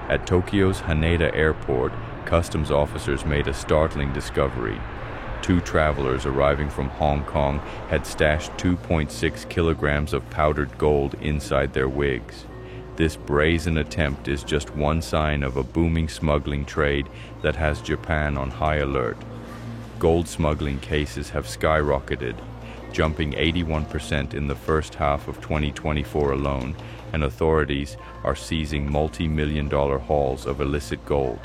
At Tokyo's Haneda Airport, customs officers made a startling discovery. Two travelers arriving from Hong Kong had stashed 2.6 kilograms of powdered gold inside their wigs. This brazen attempt is just one sign of a booming smuggling trade that has Japan on high alert. Gold smuggling cases have skyrocketed, jumping 81% in the first half of 2024 alone, and authorities are seizing multi-million-dollar hauls of illicit gold.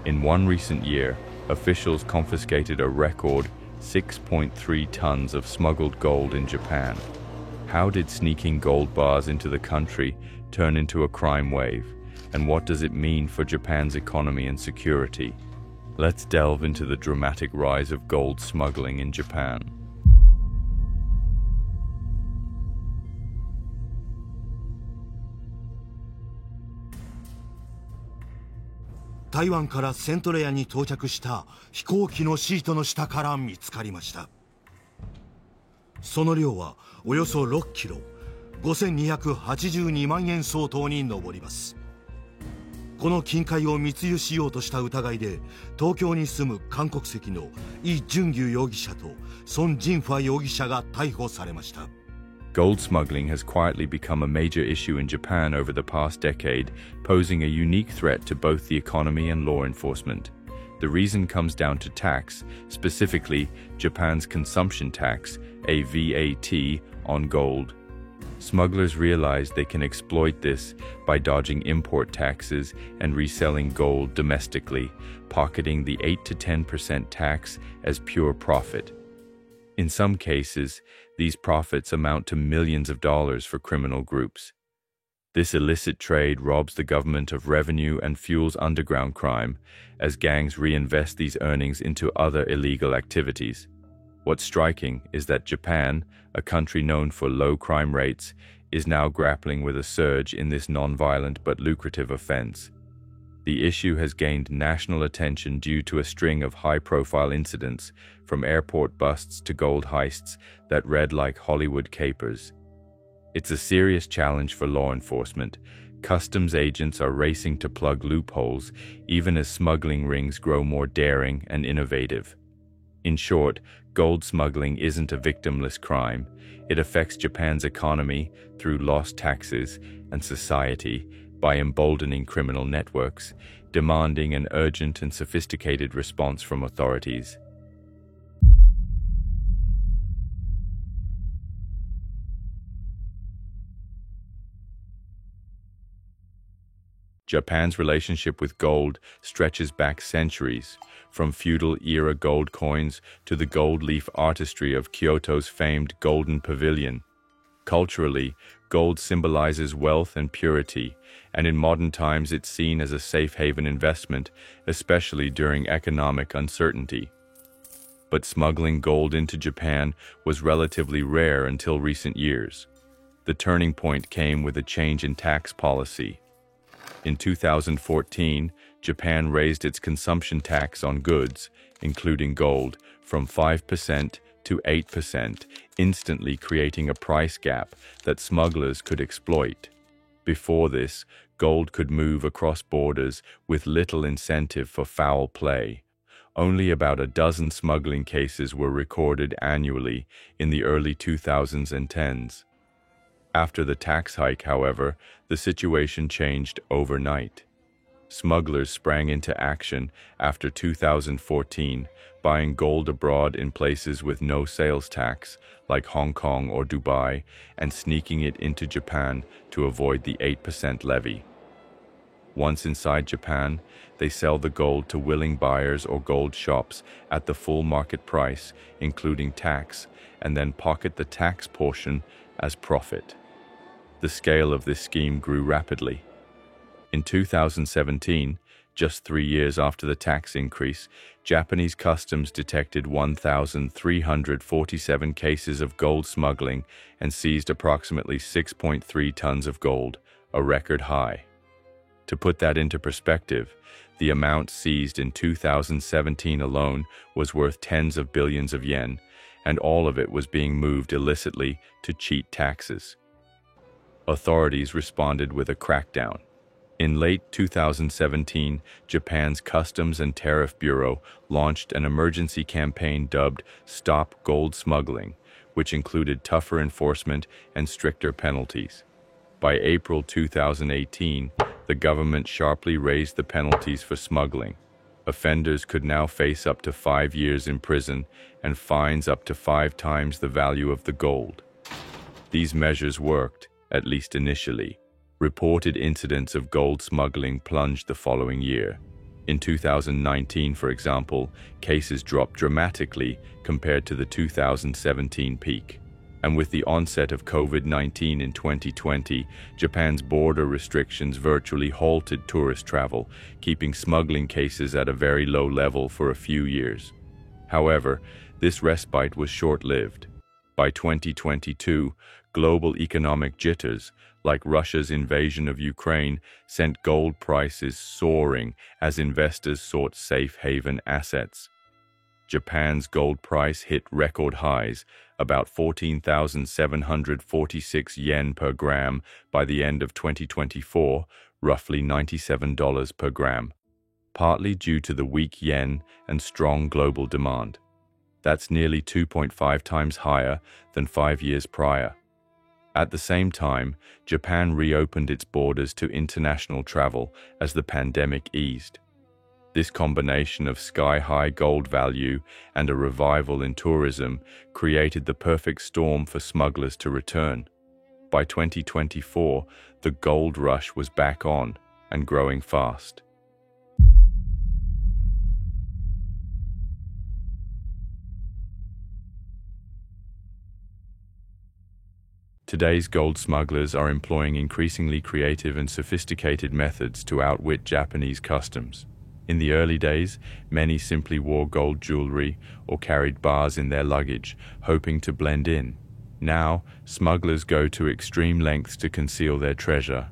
In one recent year, officials confiscated a record 6.3 tons of smuggled gold in Japan. How did sneaking gold bars into the country turn into a crime wave? And what does it mean for Japan's economy and security? Let's delve into the dramatic rise of gold smuggling in Japan. 台湾からセントレアに到着した飛行機のシートの下から見つかりました。その量はおよそ6キロ、5282万円相当に上ります。この金塊を密輸しようとした疑いで、東京に住む韓国籍のイ・ジュンギュ容疑者とソン・ジンファ容疑者が逮捕されました。Gold smuggling has quietly become a major issue in Japan over the past decade, posing a unique threat to both the economy and law enforcement. The reason comes down to tax, specifically Japan's consumption tax, a VAT, on gold. Smugglers realize they can exploit this by dodging import taxes and reselling gold domestically, pocketing the 8 to 10% tax as pure profit. In some cases, these profits amount to millions of dollars for criminal groups. This illicit trade robs the government of revenue and fuels underground crime, as gangs reinvest these earnings into other illegal activities. What's striking is that Japan, a country known for low crime rates, is now grappling with a surge in this non-violent but lucrative offense. The issue has gained national attention due to a string of high-profile incidents, from airport busts to gold heists that read like Hollywood capers. It's a serious challenge for law enforcement. Customs agents are racing to plug loopholes, even as smuggling rings grow more daring and innovative. In short, gold smuggling isn't a victimless crime. It affects Japan's economy through lost taxes and society by emboldening criminal networks, demanding an urgent and sophisticated response from authorities. Japan's relationship with gold stretches back centuries, from feudal-era gold coins to the gold leaf artistry of Kyoto's famed Golden Pavilion. Culturally, gold symbolizes wealth and purity, and in modern times it's seen as a safe haven investment, especially during economic uncertainty. But smuggling gold into Japan was relatively rare until recent years. The turning point came with a change in tax policy. In 2014, Japan raised its consumption tax on goods, including gold, from 5% to 8%, instantly creating a price gap that smugglers could exploit. Before this, gold could move across borders with little incentive for foul play. Only about a dozen smuggling cases were recorded annually in the early 2010s. After the tax hike, however, the situation changed overnight. Smugglers sprang into action after 2014, buying gold abroad in places with no sales tax, like Hong Kong or Dubai, and sneaking it into Japan to avoid the 8% levy. Once inside Japan, they sell the gold to willing buyers or gold shops at the full market price, including tax, and then pocket the tax portion as profit. The scale of this scheme grew rapidly. In 2017, just 3 years after the tax increase, Japanese customs detected 1,347 cases of gold smuggling and seized approximately 6.3 tons of gold, a record high. To put that into perspective, the amount seized in 2017 alone was worth tens of billions of yen, and all of it was being moved illicitly to cheat taxes. Authorities responded with a crackdown. In late 2017, Japan's Customs and Tariff Bureau launched an emergency campaign dubbed Stop Gold Smuggling, which included tougher enforcement and stricter penalties. By April 2018, the government sharply raised the penalties for smuggling. Offenders could now face up to 5 years in prison and fines up to 5 times the value of the gold. These measures worked, at least initially. Reported incidents of gold smuggling plunged the following year. In 2019, for example, cases dropped dramatically compared to the 2017 peak. And with the onset of COVID-19 in 2020, Japan's border restrictions virtually halted tourist travel, keeping smuggling cases at a very low level for a few years. However, this respite was short-lived. By 2022, global economic jitters, like Russia's invasion of Ukraine, sent gold prices soaring as investors sought safe haven assets. Japan's gold price hit record highs, about 14,746 yen per gram by the end of 2024, roughly $97 per gram, partly due to the weak yen and strong global demand. That's nearly 2.5 times higher than 5 years prior. At the same time, Japan reopened its borders to international travel as the pandemic eased. This combination of sky-high gold value and a revival in tourism created the perfect storm for smugglers to return. By 2024, the gold rush was back on and growing fast. Today's gold smugglers are employing increasingly creative and sophisticated methods to outwit Japanese customs. In the early days, many simply wore gold jewelry or carried bars in their luggage, hoping to blend in. Now, smugglers go to extreme lengths to conceal their treasure.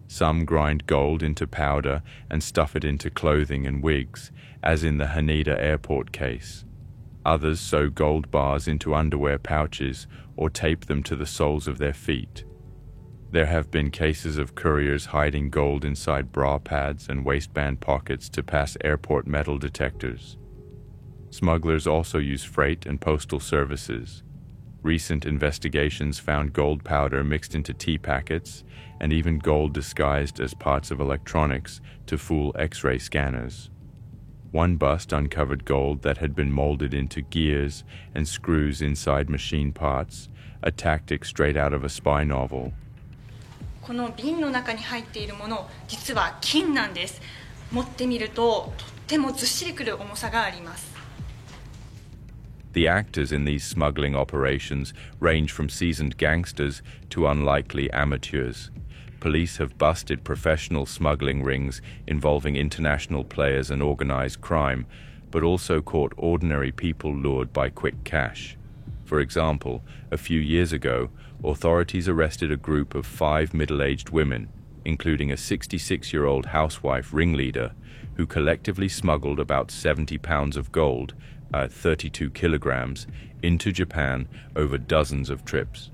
Some grind gold into powder and stuff it into clothing and wigs, as in the Haneda Airport case. Others sew gold bars into underwear pouches or tape them to the soles of their feet. There have been cases of couriers hiding gold inside bra pads and waistband pockets to pass airport metal detectors. Smugglers also use freight and postal services. Recent investigations found gold powder mixed into tea packets and even gold disguised as parts of electronics to fool X-ray scanners. One bust uncovered gold that had been molded into gears and screws inside machine parts, a tactic straight out of a spy novel. この瓶の中に入っているもの、実は金なんです。持ってみると、とってもずっしりくる重さがあります。The actors in these smuggling operations range from seasoned gangsters to unlikely amateurs. Police have busted professional smuggling rings involving international players and organized crime, but also caught ordinary people lured by quick cash. For example, a few years ago, authorities arrested a group of 5 middle-aged women, including a 66-year-old housewife ringleader, who collectively smuggled about 70 pounds of gold, 32 kilograms, into Japan over dozens of trips.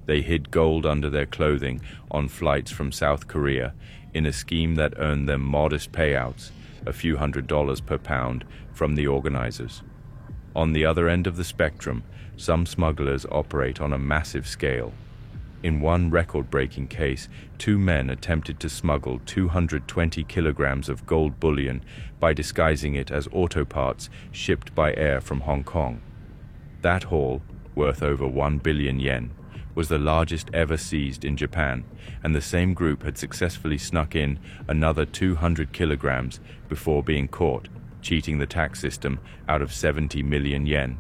They hid gold under their clothing on flights from South Korea in a scheme that earned them modest payouts, a few $100s per pound, from the organizers. On the other end of the spectrum, some smugglers operate on a massive scale. In one record-breaking case, 2 men attempted to smuggle 220 kilograms of gold bullion by disguising it as auto parts shipped by air from Hong Kong. That haul, worth over 1 billion yen, was the largest ever seized in Japan, and the same group had successfully snuck in another 200 kilograms before being caught, cheating the tax system out of 70 million yen.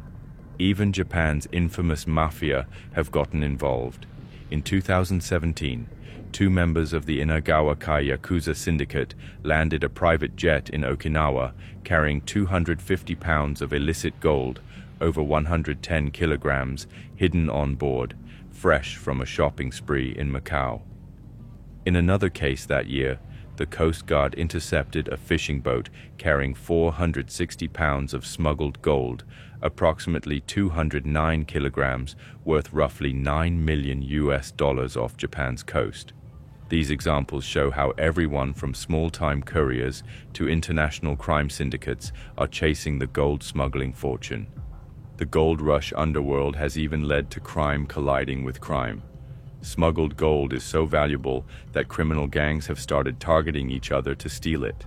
Even Japan's infamous mafia have gotten involved. In 2017, 2 members of the Inagawa-kai Yakuza syndicate landed a private jet in Okinawa carrying 250 pounds of illicit gold, over 110 kilograms, hidden on board, fresh from a shopping spree in Macau. In another case that year, the Coast Guard intercepted a fishing boat carrying 460 pounds of smuggled gold, approximately 209 kilograms, worth roughly $9 million off Japan's coast. These examples show how everyone from small-time couriers to international crime syndicates are chasing the gold smuggling fortune. The gold rush underworld has even led to crime colliding with crime. Smuggled gold is so valuable that criminal gangs have started targeting each other to steal it.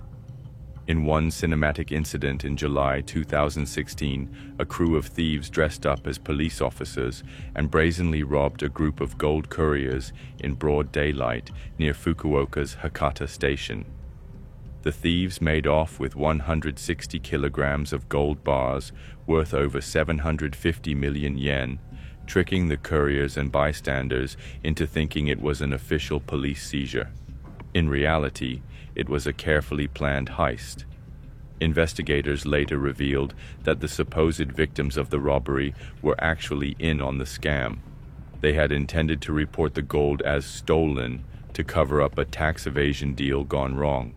In one cinematic incident in July 2016, a crew of thieves dressed up as police officers and brazenly robbed a group of gold couriers in broad daylight near Fukuoka's Hakata station. The thieves made off with 160 kilograms of gold bars worth over 750 million yen, tricking the couriers and bystanders into thinking it was an official police seizure. In reality, it was a carefully planned heist. Investigators later revealed that the supposed victims of the robbery were actually in on the scam. They had intended to report the gold as stolen to cover up a tax evasion deal gone wrong.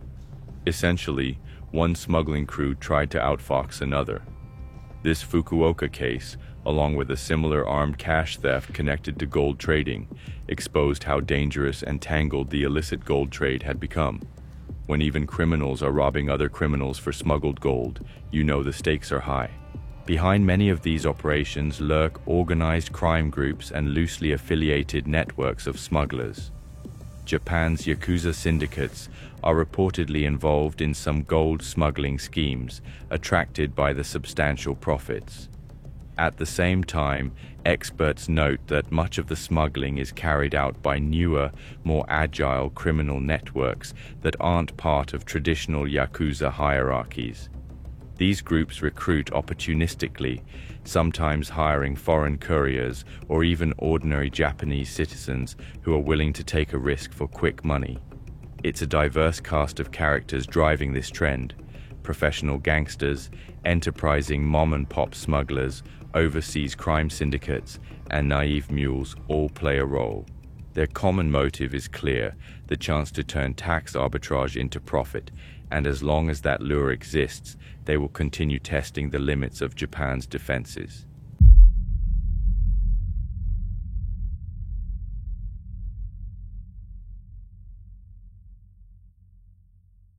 Essentially, one smuggling crew tried to outfox another. This Fukuoka case, along with a similar armed cash theft connected to gold trading, exposed how dangerous and tangled the illicit gold trade had become. When even criminals are robbing other criminals for smuggled gold, you know the stakes are high. Behind many of these operations lurk organized crime groups and loosely affiliated networks of smugglers. Japan's Yakuza syndicates are reportedly involved in some gold smuggling schemes, attracted by the substantial profits. At the same time, experts note that much of the smuggling is carried out by newer, more agile criminal networks that aren't part of traditional Yakuza hierarchies. These groups recruit opportunistically, sometimes hiring foreign couriers or even ordinary Japanese citizens who are willing to take a risk for quick money. It's a diverse cast of characters driving this trend. Professional gangsters, enterprising mom-and-pop smugglers, overseas crime syndicates, and naive mules all play a role. Their common motive is clear, the chance to turn tax arbitrage into profit, and as long as that lure exists, they will continue testing the limits of Japan's defenses.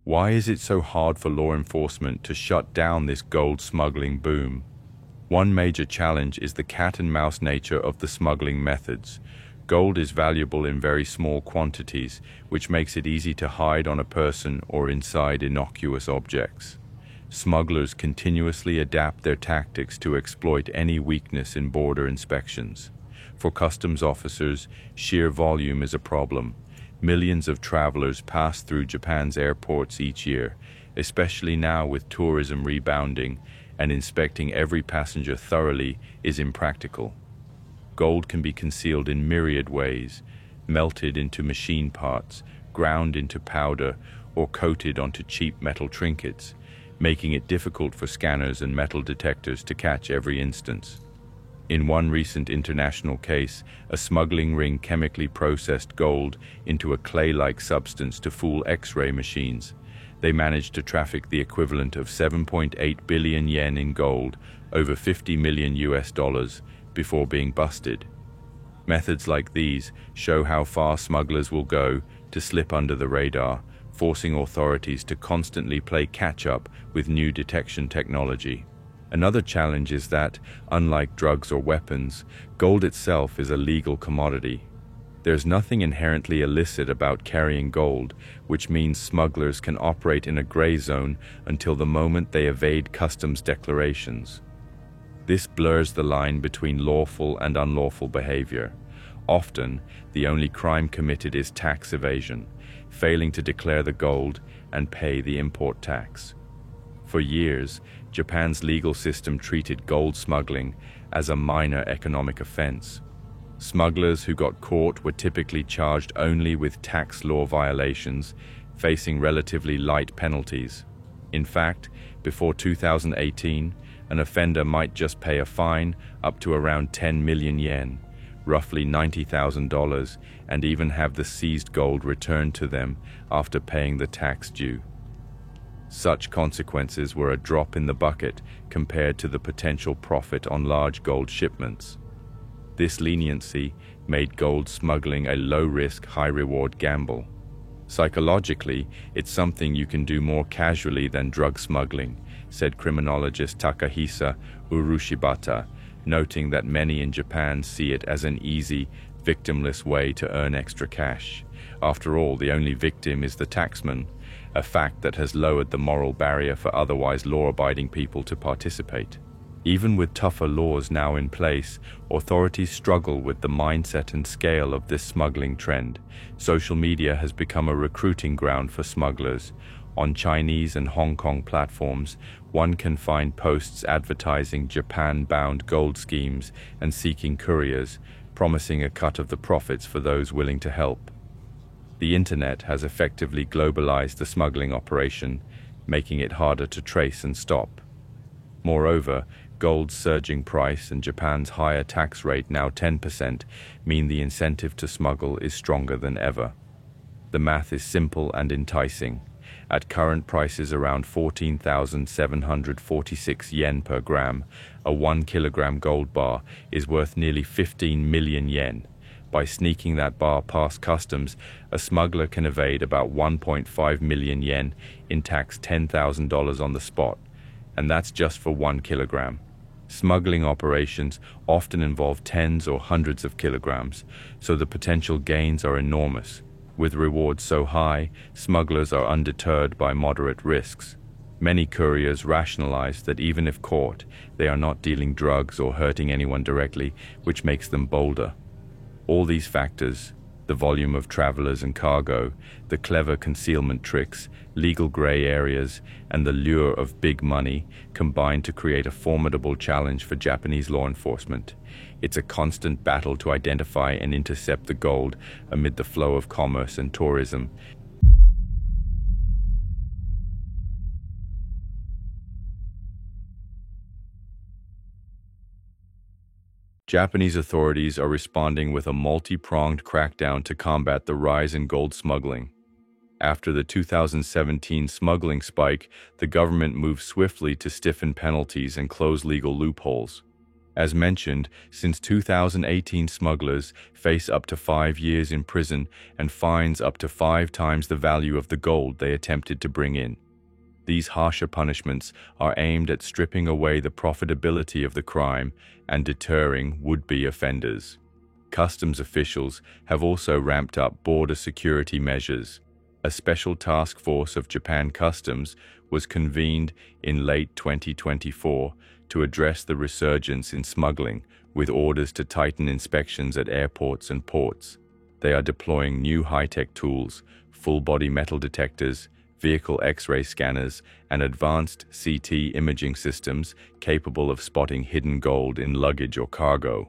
Why is it so hard for law enforcement to shut down this gold smuggling boom? One major challenge is the cat-and-mouse nature of the smuggling methods. Gold is valuable in very small quantities, which makes it easy to hide on a person or inside innocuous objects. Smugglers continuously adapt their tactics to exploit any weakness in border inspections. For customs officers, sheer volume is a problem. Millions of travelers pass through Japan's airports each year, especially now with tourism rebounding, and inspecting every passenger thoroughly is impractical. Gold can be concealed in myriad ways, melted into machine parts, ground into powder, or coated onto cheap metal trinkets, making it difficult for scanners and metal detectors to catch every instance. In one recent international case, a smuggling ring chemically processed gold into a clay-like substance to fool X-ray machines. They managed to traffic the equivalent of 7.8 billion yen in gold, over $50 million US, before being busted. Methods like these show how far smugglers will go to slip under the radar, forcing authorities to constantly play catch-up with new detection technology. Another challenge is that, unlike drugs or weapons, gold itself is a legal commodity. There's nothing inherently illicit about carrying gold, which means smugglers can operate in a gray zone until the moment they evade customs declarations. This blurs the line between lawful and unlawful behavior. Often, the only crime committed is tax evasion, failing to declare the gold and pay the import tax. For years, Japan's legal system treated gold smuggling as a minor economic offense. Smugglers who got caught were typically charged only with tax law violations, facing relatively light penalties. In fact, before 2018, an offender might just pay a fine up to around 10 million yen, roughly $90,000, and even have the seized gold returned to them after paying the tax due. Such consequences were a drop in the bucket compared to the potential profit on large gold shipments. This leniency made gold smuggling a low-risk, high-reward gamble. Psychologically, it's something you can do more casually than drug smuggling, said criminologist Takahisa Urushibata, noting that many in Japan see it as an easy, victimless way to earn extra cash. After all, the only victim is the taxman, a fact that has lowered the moral barrier for otherwise law-abiding people to participate. Even with tougher laws now in place, authorities struggle with the mindset and scale of this smuggling trend. Social media has become a recruiting ground for smugglers. On Chinese and Hong Kong platforms, one can find posts advertising Japan-bound gold schemes and seeking couriers, promising a cut of the profits for those willing to help. The internet has effectively globalized the smuggling operation, making it harder to trace and stop. Moreover, gold's surging price and Japan's higher tax rate, now 10%, mean the incentive to smuggle is stronger than ever. The math is simple and enticing. At current prices around 14,746 yen per gram, a 1 kilogram gold bar is worth nearly 15 million yen. By sneaking that bar past customs, a smuggler can evade about 1.5 million yen in tax, $10,000 on the spot. And that's just for 1 kilogram. Smuggling operations often involve tens or hundreds of kilograms, so the potential gains are enormous. With rewards so high, smugglers are undeterred by moderate risks. Many couriers rationalize that even if caught, they are not dealing drugs or hurting anyone directly, which makes them bolder. All these factors, the volume of travelers and cargo, the clever concealment tricks, legal gray areas, and the lure of big money combine to create a formidable challenge for Japanese law enforcement. It's a constant battle to identify and intercept the gold amid the flow of commerce and tourism. Japanese authorities are responding with a multi-pronged crackdown to combat the rise in gold smuggling. After the 2017 smuggling spike, the government moved swiftly to stiffen penalties and close legal loopholes. As mentioned, since 2018, smugglers face up to 5 years in prison and fines up to 5 times the value of the gold they attempted to bring in. These harsher punishments are aimed at stripping away the profitability of the crime and deterring would-be offenders. Customs officials have also ramped up border security measures. A special task force of Japan Customs was convened in late 2024 to address the resurgence in smuggling, with orders to tighten inspections at airports and ports. They are deploying new high-tech tools, full-body metal detectors, vehicle X-ray scanners, and advanced CT imaging systems capable of spotting hidden gold in luggage or cargo.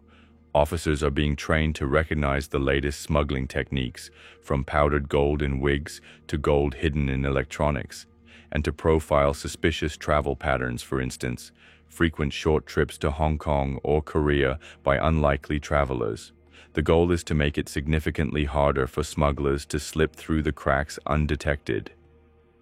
Officers are being trained to recognize the latest smuggling techniques, from powdered gold in wigs to gold hidden in electronics, and to profile suspicious travel patterns, for instance, frequent short trips to Hong Kong or Korea by unlikely travelers. The goal is to make it significantly harder for smugglers to slip through the cracks undetected.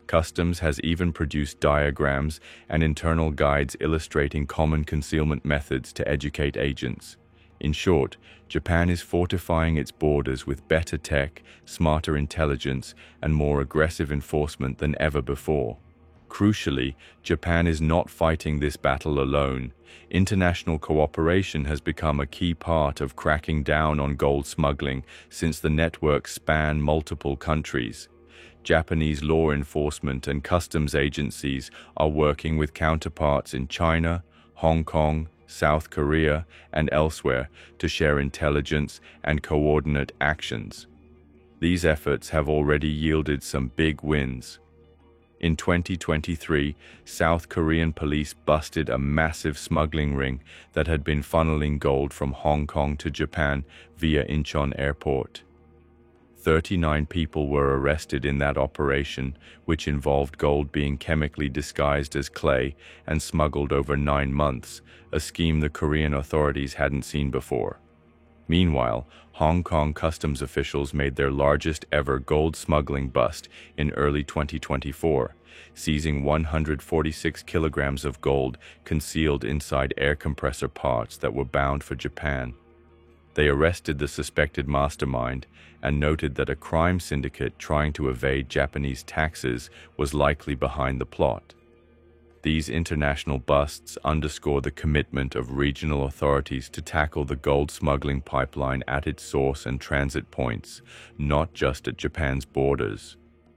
Customs has even produced diagrams and internal guides illustrating common concealment methods to educate agents. In short, Japan is fortifying its borders with better tech, smarter intelligence, and more aggressive enforcement than ever before. Crucially, Japan is not fighting this battle alone. International cooperation has become a key part of cracking down on gold smuggling since the networks span multiple countries. Japanese law enforcement and customs agencies are working with counterparts in China, Hong Kong, South Korea, and elsewhere to share intelligence and coordinate actions. These efforts have already yielded some big wins. In 2023, South Korean police busted a massive smuggling ring that had been funneling gold from Hong Kong to Japan via Incheon Airport. 39 people were arrested in that operation, which involved gold being chemically disguised as clay and smuggled over 9 months, a scheme the Korean authorities hadn't seen before. Meanwhile, Hong Kong customs officials made their largest ever gold smuggling bust in early 2024, seizing 146 kilograms of gold concealed inside air compressor parts that were bound for Japan. They arrested the suspected mastermind and noted that a crime syndicate trying to evade Japanese taxes was likely behind the plot. These international busts underscore the commitment of regional authorities to tackle the gold smuggling pipeline at its source and transit points, not just at Japan's borders.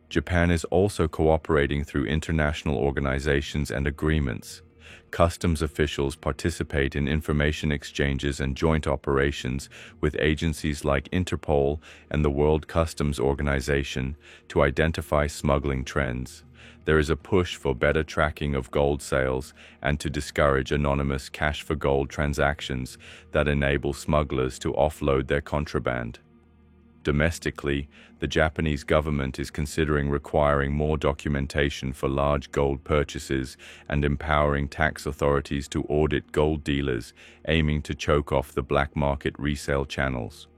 Japan is also cooperating through international organizations and agreements. Customs officials participate in information exchanges and joint operations with agencies like Interpol and the World Customs Organization to identify smuggling trends. There is a push for better tracking of gold sales and to discourage anonymous cash-for-gold transactions that enable smugglers to offload their contraband. Domestically, the Japanese government is considering requiring more documentation for large gold purchases and empowering tax authorities to audit gold dealers, aiming to choke off the black market resale channels.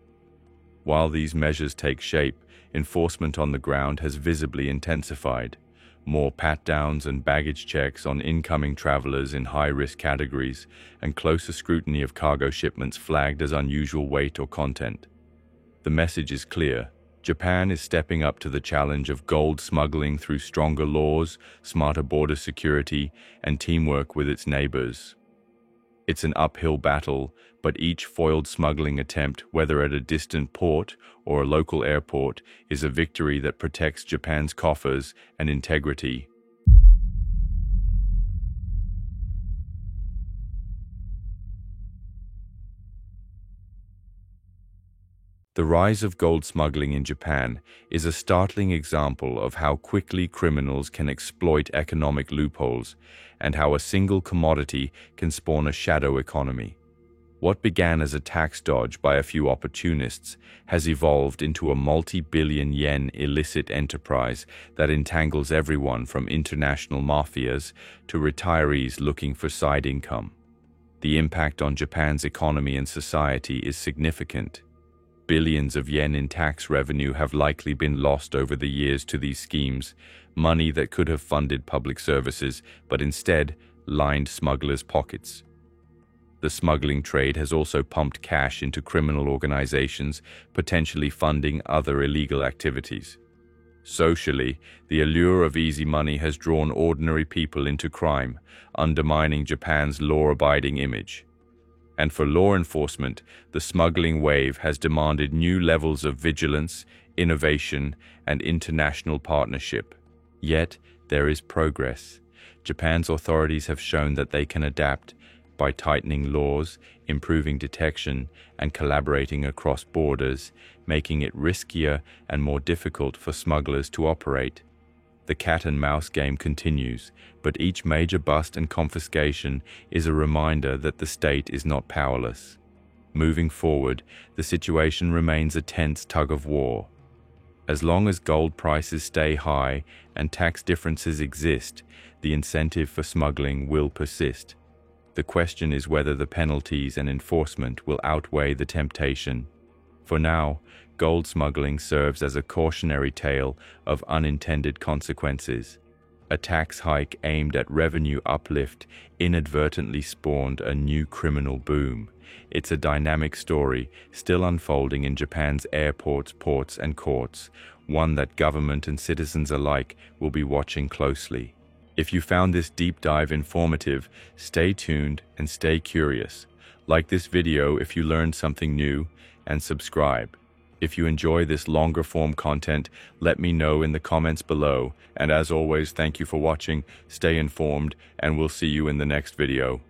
While these measures take shape, enforcement on the ground has visibly intensified. More pat-downs and baggage checks on incoming travelers in high-risk categories, and closer scrutiny of cargo shipments flagged as unusual weight or content. The message is clear. Japan is stepping up to the challenge of gold smuggling through stronger laws, smarter border security, and teamwork with its neighbors. It's an uphill battle, but each foiled smuggling attempt, whether at a distant port or a local airport, is a victory that protects Japan's coffers and integrity. The rise of gold smuggling in Japan is a startling example of how quickly criminals can exploit economic loopholes and how a single commodity can spawn a shadow economy. What began as a tax dodge by a few opportunists has evolved into a multi-billion yen illicit enterprise that entangles everyone from international mafias to retirees looking for side income. The impact on Japan's economy and society is significant. Billions of yen in tax revenue have likely been lost over the years to these schemes, money that could have funded public services, but instead lined smugglers' pockets. The smuggling trade has also pumped cash into criminal organizations, potentially funding other illegal activities. Socially, the allure of easy money has drawn ordinary people into crime, undermining Japan's law-abiding image. And for law enforcement, the smuggling wave has demanded new levels of vigilance, innovation, and international partnership. Yet, there is progress. Japan's authorities have shown that they can adapt by tightening laws, improving detection, and collaborating across borders, making it riskier and more difficult for smugglers to operate. The cat-and-mouse game continues, but each major bust and confiscation is a reminder that the state is not powerless. Moving forward, the situation remains a tense tug-of-war. As long as gold prices stay high and tax differences exist, the incentive for smuggling will persist. The question is whether the penalties and enforcement will outweigh the temptation. For now, gold smuggling serves as a cautionary tale of unintended consequences. A tax hike aimed at revenue uplift inadvertently spawned a new criminal boom. It's a dynamic story, still unfolding in Japan's airports, ports, and courts, one that government and citizens alike will be watching closely. If you found this deep dive informative, stay tuned and stay curious. Like this video if you learned something new, and subscribe. If you enjoy this longer form content, let me know in the comments below. And as always, thank you for watching, stay informed, and we'll see you in the next video.